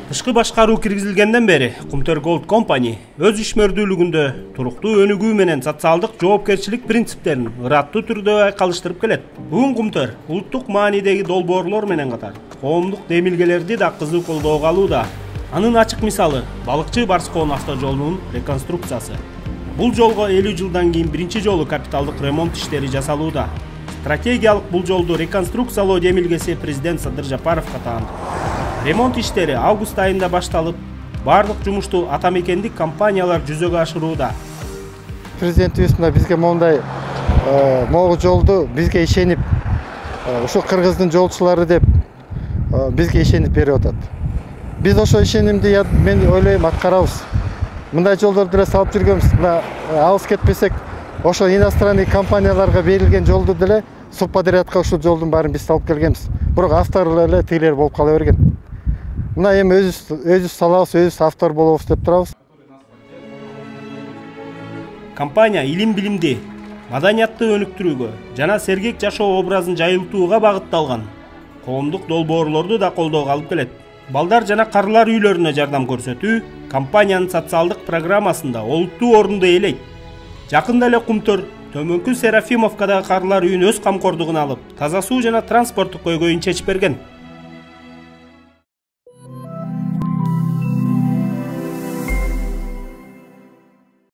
Тышкы башкаруу киргизилгенден бери Kumter Gold Company өз ишмердүүлүгүндө туруктуу өнүгүү менен социалдык жоопкерчилик принциптерин ыраттуу түрдө айкалыштырып келет. Бүгүн Kumter улуттук маанидеги долбоорлор менен катар коомдук демилгелерди да кызуу колдоого алууда. Анын ачык мисалы Балыкчы Барскоон автожолунун реконструкциясы. Бул жолго 50 жылдан кийин биринчи жолу капиталдык ремонт иштери жасалууда. Стратегиялык бул жолду реконструкциялоо демилгеси президент Садыр Жапаровго таанды. Ремонт иштери август айында башталып, барлык жумушту атамекендик компаниялар жүзөгө ашырууда. Президентибиз бизге мондай могу жолду бизге ишенип, ушул кыргыздын жолчулары деп бизге ишенип берип атат. Биз ошо ишенимди мен ойлойм аткарабыз. Мындай жолдорду деле салып жүргөнбүз. Мына алыс кетпесек, ошо иностранный компанияларга берилген жолду деле субподрядка ушул жолдун баарын биз салып келгенбиз. Бирок авторлор эле тилер болуп кала берген. Мына эми өзүбүз салабыз, өзүбүз автор болобуз деп турабыз. Компания илим билимди, маданиятты өнүктүрүүгө жана сергек жашоо образын жайылтууга багытталган коомдук долбоорлорду да колдоого алып келет. Балдар жана карылар үйлөрүнө жардам көрсөтүү компаниянын социалдык программасында олуттуу орунду ээлейт. Жакында эле Kumter Төмөнкү Серафимовкадагы карылар үйүн өз камкордугуна алып, таза суу жана транспорттук көйгөйүн чечип берген.